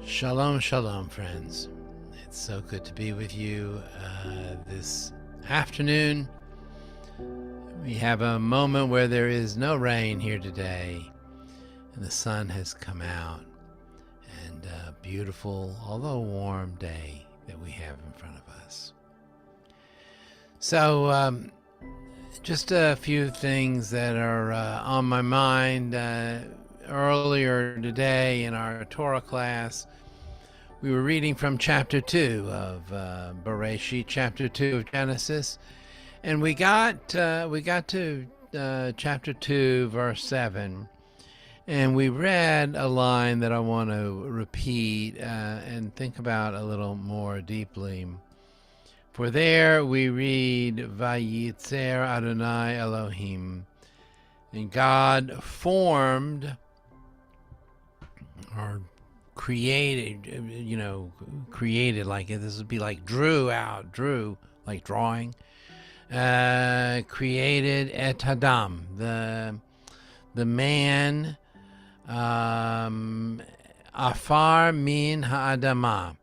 Shalom, shalom, friends. It's so good to be with you this afternoon. We have a moment where there is no rain here today, and the sun has come out, and a beautiful, although warm day that we have in front of us. So, just a few things that are on my mind. Earlier today in our Torah class, we were reading from chapter 2 of Bereshit, chapter 2 of Genesis, and we got to chapter 2, verse 7, and we read a line that I want to repeat and think about a little more deeply. For there we read, Vayitzer Adonai Elohim, and God formed or created, like this would be like drew, like drawing, created et Adam, the man, afar min ha'adama,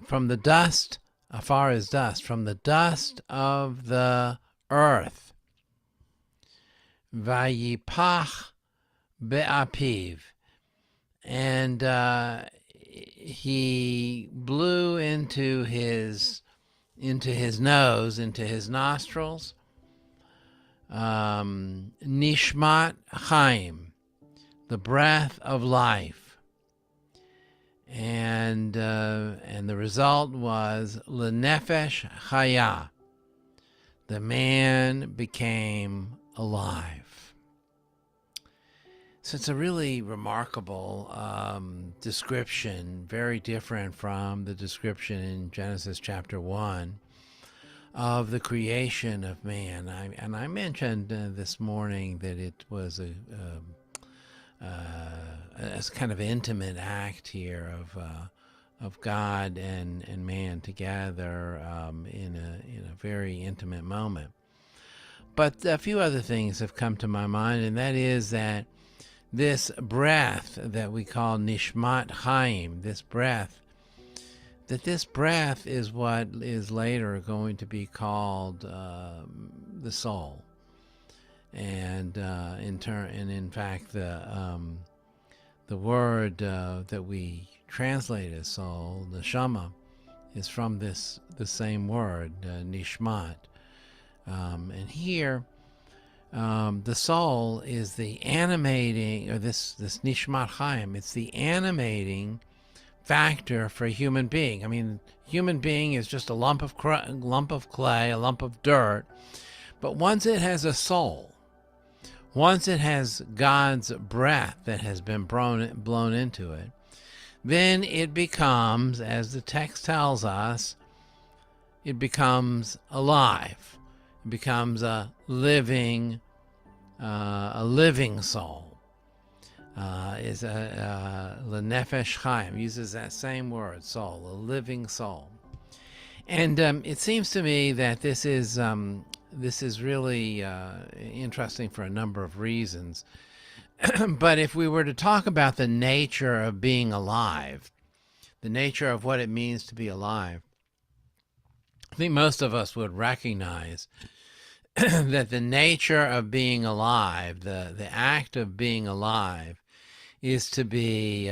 from the dust, afar is dust, from the dust of the earth, vayipach be'apiv, and he blew into his nose, into his nostrils, nishmat chaim, the breath of life, and the result was lenefesh chaya, the man became alive. So it's a really remarkable description, very different from the description in Genesis chapter 1 of the creation of man. I mentioned this morning that it was a kind of intimate act here of God and man together in a very intimate moment. But a few other things have come to my mind, and that is that this breath that we call nishmat chaim, this breath is what is later going to be called the soul, and in fact the word that we translate as soul, the neshama, is from the same word, nishmat, and here. The soul is the animating, or this nishmat chaim, it's the animating factor for a human being. I mean, human being is just a lump of clay, a lump of dirt. But once it has a soul, once it has God's breath that has been blown into it, then it becomes, as the text tells us, it becomes alive. It becomes a living soul. Is a lenefesh chaim, uses that same word, soul, a living soul. And it seems to me that this is really interesting for a number of reasons. But if we were to talk about the nature of being alive, the nature of what it means to be alive, I think most of us would recognize that the nature of being alive, the act of being alive, is to be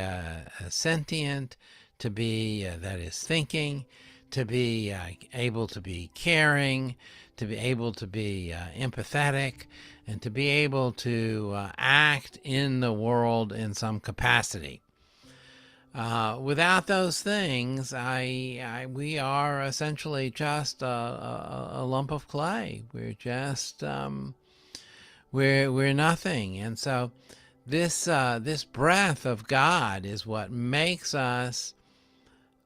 sentient, to be, that is, thinking, to be able to be caring, to be able to be empathetic, and to be able to act in the world in some capacity. Without those things, we are essentially just a lump of clay. We're just we're nothing. And so this breath of God is what makes us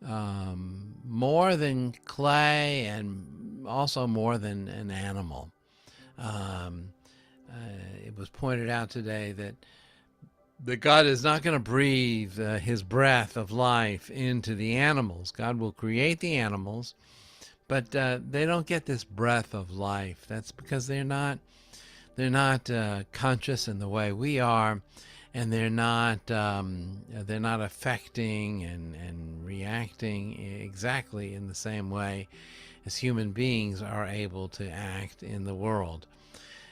more than clay and also more than an animal. It was pointed out today that that God is not going to breathe his breath of life into the animals. God will create the animals, but they don't get this breath of life. That's because they're not conscious in the way we are, and they're not affecting and reacting exactly in the same way as human beings are able to act in the world.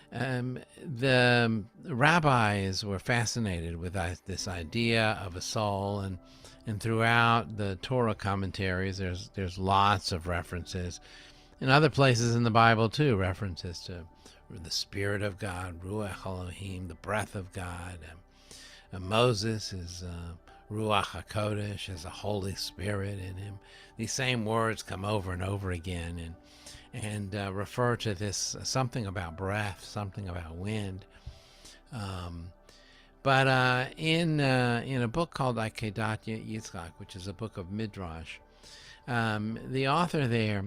The rabbis were fascinated with this idea of a soul, and throughout the Torah commentaries, there's lots of references. In other places in the Bible too, references to the Spirit of God, Ruach Elohim, the breath of God. Moses is Ruach HaKodesh, has the Holy Spirit in him. These same words come over and over again, and refer to this something about breath, something about wind. But in a book called Akedat Yitzchak, which is a book of Midrash, the author there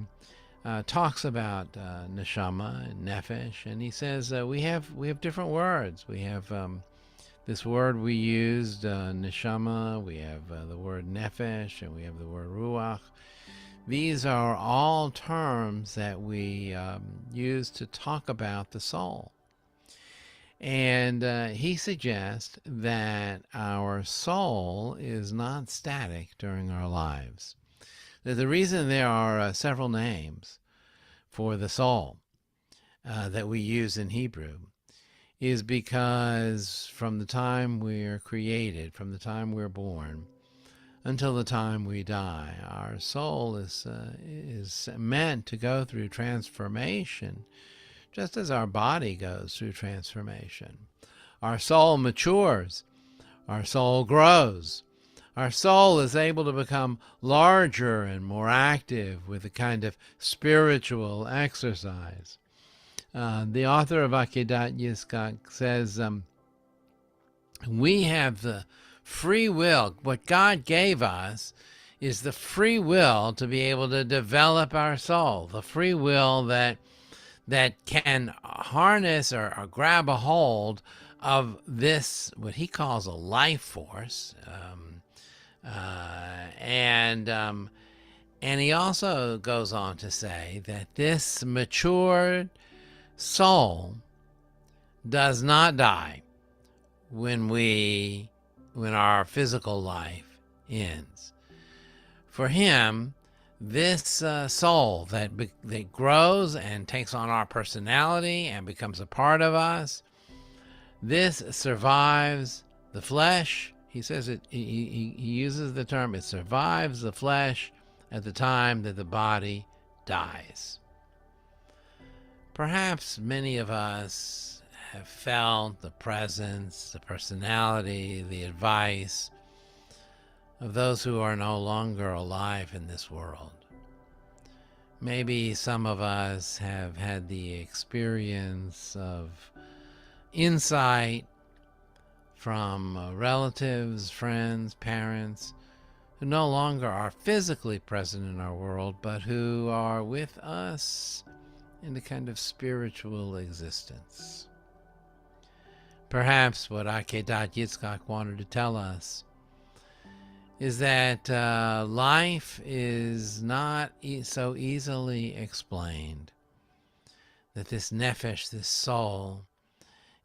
talks about neshama and nefesh, and he says we have different words. We have this word we used, neshama. We have the word nefesh, and we have the word ruach. These are all terms that we use to talk about the soul. And he suggests that our soul is not static during our lives. The reason there are several names for the soul that we use in Hebrew is because from the time we're created, from the time we're born, until the time we die, our soul is meant to go through transformation, just as our body goes through transformation. Our soul matures. Our soul grows. Our soul is able to become larger and more active with a kind of spiritual exercise. The author of Akedat Yitzchak says, we have the free will. What God gave us is the free will to be able to develop our soul, the free will that can harness or grab a hold of this, what he calls a life force. And he also goes on to say that this matured soul does not die when our physical life ends. For him, this soul that grows and takes on our personality and becomes a part of us, this survives the flesh. He says he uses the term, it survives the flesh at the time that the body dies. Perhaps many of us have felt the presence, the personality, the advice of those who are no longer alive in this world. Maybe some of us have had the experience of insight from relatives, friends, parents, who no longer are physically present in our world, but who are with us in a kind of spiritual existence. Perhaps what Akedat Yitzchak wanted to tell us is that life is not so easily explained, that this nefesh, this soul,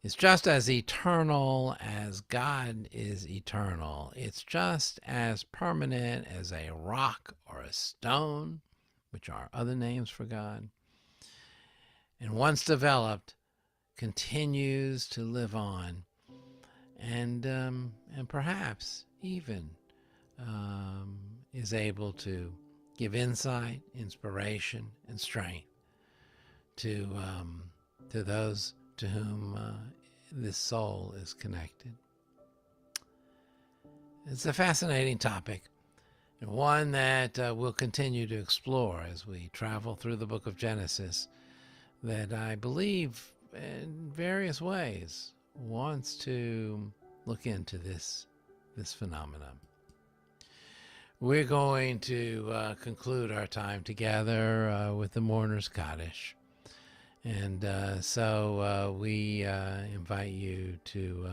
is just as eternal as God is eternal. It's just as permanent as a rock or a stone, which are other names for God. And once developed, continues to live on, and perhaps even is able to give insight, inspiration, and strength to those to whom this soul is connected. It's a fascinating topic, and one that we'll continue to explore as we travel through the book of Genesis, that I believe in various ways wants to look into this phenomenon. We're going to conclude our time together with the Mourner's Kaddish. And so we invite you to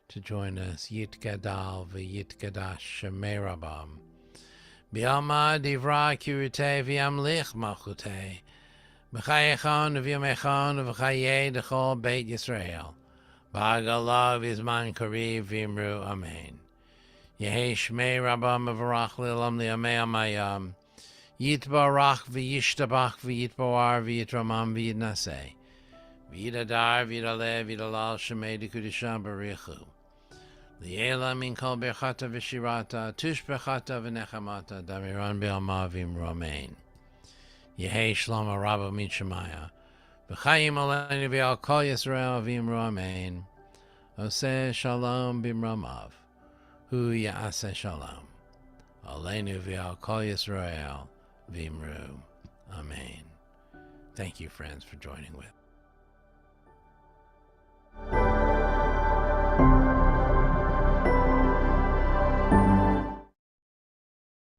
to join us. Yitgadal v'yitgadash Shemei Rabam. Bi'alma divra kirite v'yamlich malchute. B'chayechon v'yamechon v'chayei d'chol Beit Yisrael. B'agalav v'izman kariv v'imru amen. Yehi Shmei Rabam v'varach li'olam li'amei amayam. Yitbarach v'yishtabach v'yitbawar v'yitramam v'yitnaseh. V'yidadar v'yidaleh v'yidalal Shemei d'kudisham barichu. Li'ela min kol berchata v'shirata, tush berchata v'nechamata, damiran bi'alma v'imru amen. Yehi Shlomo Rabba min Shemaya. V'chayim aleinu v'al kol Yisrael v'imru amen. Oseh shalom b'mramav. Hu ya'aseh shalom. Aleinu v'al kol Yisrael v'imru amen. Thank you, friends, for joining with.